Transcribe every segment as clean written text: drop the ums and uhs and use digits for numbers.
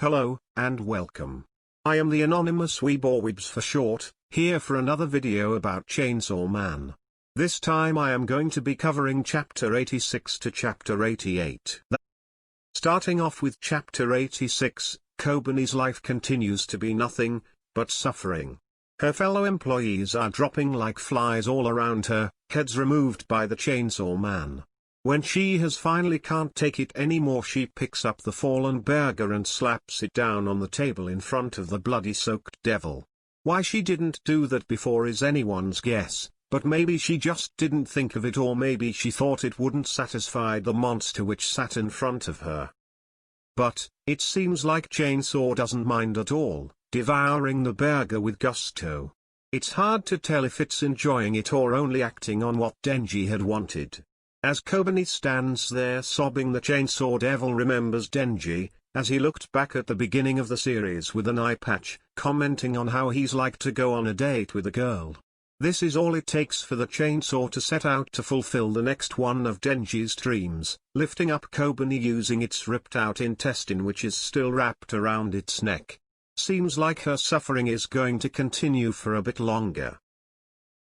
Hello, and welcome. I am the anonymous Weeb or Weebs for short, here for another video about Chainsaw Man. This time I am going to be covering chapter 86 to chapter 88. Starting off with chapter 86, Kobani's life continues to be nothing but suffering. Her fellow employees are dropping like flies all around her, heads removed by the Chainsaw Man. When she finally can't take it anymore, she picks up the fallen burger and slaps it down on the table in front of the bloody soaked devil. Why she didn't do that before is anyone's guess, but maybe she just didn't think of it, or maybe she thought it wouldn't satisfy the monster which sat in front of her. But, it seems like Chainsaw doesn't mind at all, devouring the burger with gusto. It's hard to tell if it's enjoying it or only acting on what Denji had wanted. As Kobani stands there sobbing, the Chainsaw Devil remembers Denji, as he looked back at the beginning of the series with an eye patch, commenting on how he's like to go on a date with a girl. This is all it takes for the Chainsaw to set out to fulfill the next one of Denji's dreams, lifting up Kobani using its ripped-out intestine which is still wrapped around its neck. Seems like her suffering is going to continue for a bit longer.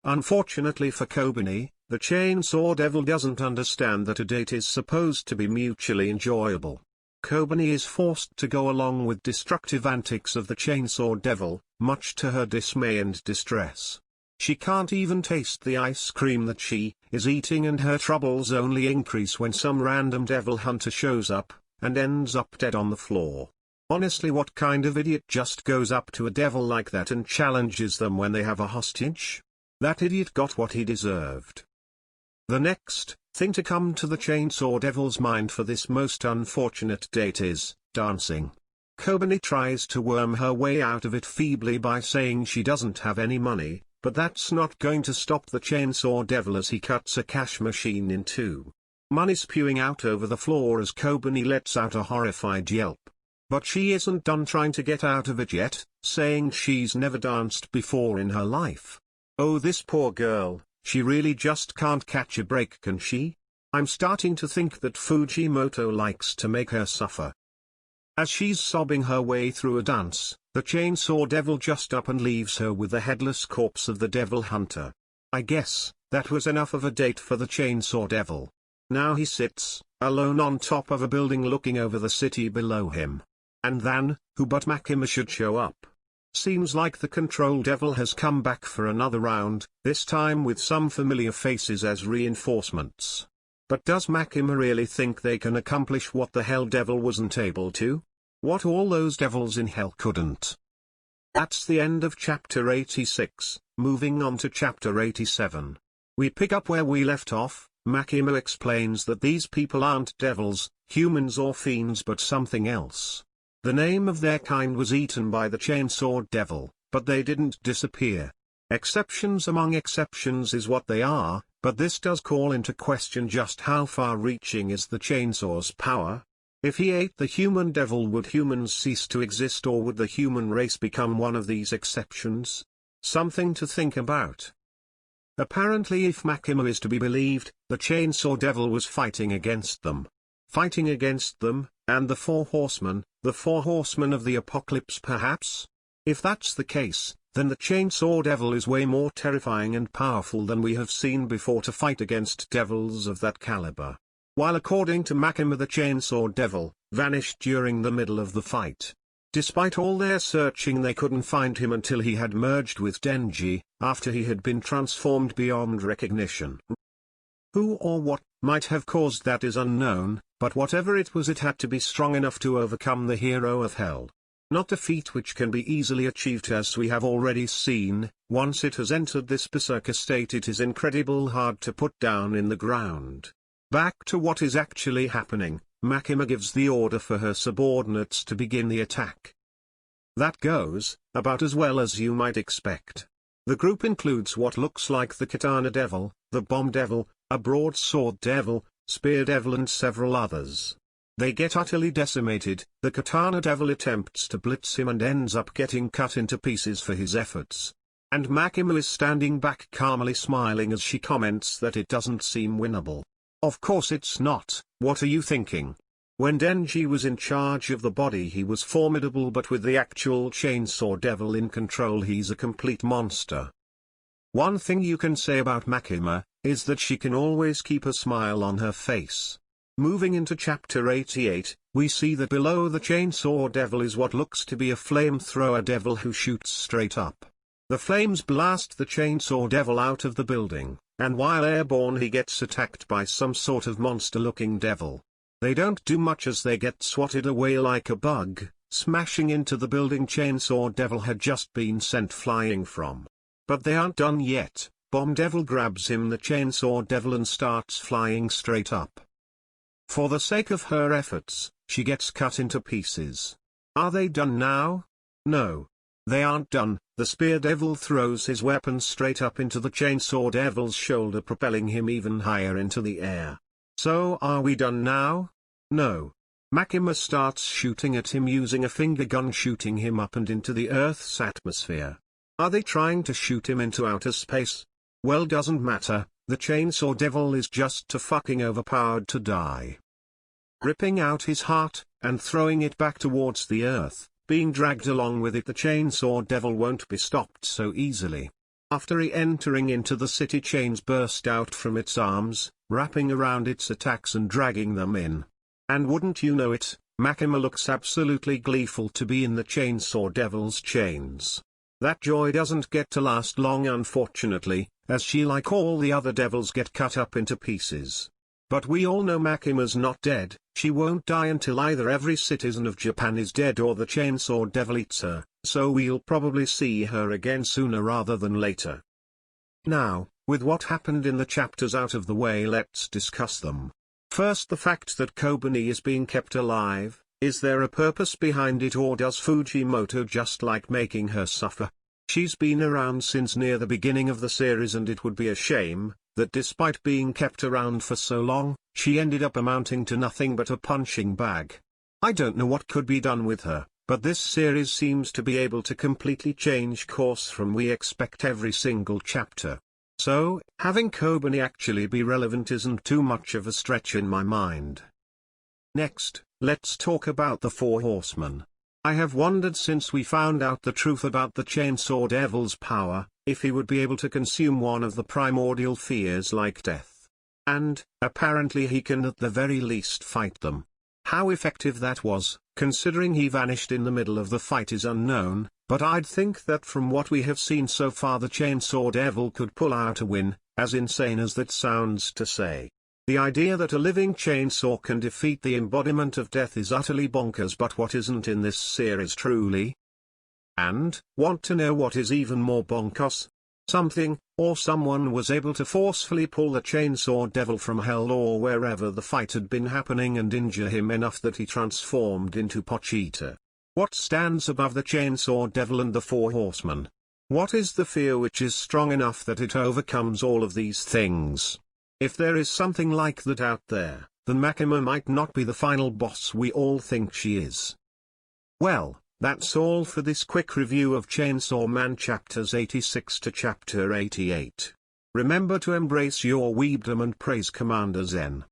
Unfortunately for Kobani, the Chainsaw Devil doesn't understand that a date is supposed to be mutually enjoyable. Kobani is forced to go along with destructive antics of the Chainsaw Devil, much to her dismay and distress. She can't even taste the ice cream that she is eating, and her troubles only increase when some random devil hunter shows up, and ends up dead on the floor. Honestly, what kind of idiot just goes up to a devil like that and challenges them when they have a hostage? That idiot got what he deserved. The next thing to come to the Chainsaw Devil's mind for this most unfortunate date is dancing. Kobani tries to worm her way out of it feebly by saying she doesn't have any money, but that's not going to stop the Chainsaw Devil as he cuts a cash machine in two. Money spewing out over the floor as Kobani lets out a horrified yelp. But she isn't done trying to get out of it yet, saying she's never danced before in her life. Oh, this poor girl, she really just can't catch a break, can she? I'm starting to think that Fujimoto likes to make her suffer. As she's sobbing her way through a dance, the Chainsaw Devil just up and leaves her with the headless corpse of the devil hunter. I guess that was enough of a date for the Chainsaw Devil. Now he sits alone on top of a building looking over the city below him. And then, who but Makima should show up? Seems like the Control Devil has come back for another round, this time with some familiar faces as reinforcements. But does Makima really think they can accomplish what the Hell Devil wasn't able to? What all those devils in hell couldn't? That's the end of chapter 86, moving on to chapter 87. We pick up where we left off. Makima explains that these people aren't devils, humans or fiends, but something else. The name of their kind was eaten by the Chainsaw Devil, but they didn't disappear. Exceptions among exceptions is what they are, but this does call into question just how far-reaching is the Chainsaw's power. If he ate the human devil, would humans cease to exist, or would the human race become one of these exceptions? Something to think about. Apparently, if Makima is to be believed, the Chainsaw Devil was fighting against them. Fighting against them, and the Four Horsemen of the Apocalypse perhaps? If that's the case, then the Chainsaw Devil is way more terrifying and powerful than we have seen before to fight against devils of that caliber. While according to Makima, the Chainsaw Devil vanished during the middle of the fight. Despite all their searching, they couldn't find him until he had merged with Denji, after he had been transformed beyond recognition. Who or what might have caused that is unknown, but whatever it was, it had to be strong enough to overcome the hero of hell. Not a feat which can be easily achieved, as we have already seen. Once it has entered this berserker state, it is incredible hard to put down in the ground. Back to what is actually happening, Makima gives the order for her subordinates to begin the attack. That goes about as well as you might expect. The group includes what looks like the Katana Devil, the Bomb Devil, a Broadsword Devil, Spear Devil, and several others. They get utterly decimated. The Katana Devil attempts to blitz him and ends up getting cut into pieces for his efforts. And Makima is standing back calmly smiling as she comments that it doesn't seem winnable. Of course it's not. What are you thinking? When Denji was in charge of the body he was formidable, but with the actual Chainsaw Devil in control he's a complete monster. One thing you can say about Makima, is that she can always keep a smile on her face. Moving into chapter 88, we see that below the Chainsaw Devil is what looks to be a flamethrower devil who shoots straight up. The flames blast the Chainsaw Devil out of the building, and while airborne he gets attacked by some sort of monster-looking devil. They don't do much as they get swatted away like a bug, smashing into the building Chainsaw Devil had just been sent flying from. But they aren't done yet. Bomb Devil grabs him, the Chainsaw Devil, and starts flying straight up. For the sake of her efforts, she gets cut into pieces. Are they done now? No. They aren't done. The Spear Devil throws his weapon straight up into the Chainsaw Devil's shoulder, propelling him even higher into the air. So are we done now? No. Makima starts shooting at him using a finger gun, shooting him up and into the Earth's atmosphere. Are they trying to shoot him into outer space? Well, doesn't matter, the Chainsaw Devil is just too fucking overpowered to die. Ripping out his heart, and throwing it back towards the Earth, being dragged along with it, the Chainsaw Devil won't be stopped so easily. After entering into the city, chains burst out from its arms, wrapping around its attacks and dragging them in. And wouldn't you know it, Makima looks absolutely gleeful to be in the Chainsaw Devil's chains. That joy doesn't get to last long, unfortunately, as she, like all the other devils, get cut up into pieces. But we all know Makima's not dead. She won't die until either every citizen of Japan is dead or the Chainsaw Devil eats her, so we'll probably see her again sooner rather than later. Now, with what happened in the chapters out of the way, let's discuss them. First, the fact that Kobani is being kept alive. Is there a purpose behind it, or does Fujimoto just like making her suffer? She's been around since near the beginning of the series, and it would be a shame that despite being kept around for so long, she ended up amounting to nothing but a punching bag. I don't know what could be done with her, but this series seems to be able to completely change course from we expect every single chapter. So, having Kobani actually be relevant isn't too much of a stretch in my mind. Next, let's talk about the Four Horsemen. I have wondered since we found out the truth about the Chainsaw Devil's power, if he would be able to consume one of the primordial fears like death. And, apparently he can at the very least fight them. How effective that was, considering he vanished in the middle of the fight, is unknown, but I'd think that from what we have seen so far the Chainsaw Devil could pull out a win, as insane as that sounds to say. The idea that a living chainsaw can defeat the embodiment of death is utterly bonkers, but what isn't in this series truly? And, want to know what is even more bonkers? Something, or someone was able to forcefully pull the Chainsaw Devil from hell or wherever the fight had been happening and injure him enough that he transformed into Pochita. What stands above the Chainsaw Devil and the Four Horsemen? What is the fear which is strong enough that it overcomes all of these things? If there is something like that out there, then Makima might not be the final boss we all think she is. Well, that's all for this quick review of Chainsaw Man chapters 86 to chapter 88. Remember to embrace your weebdom and praise Commander Zen.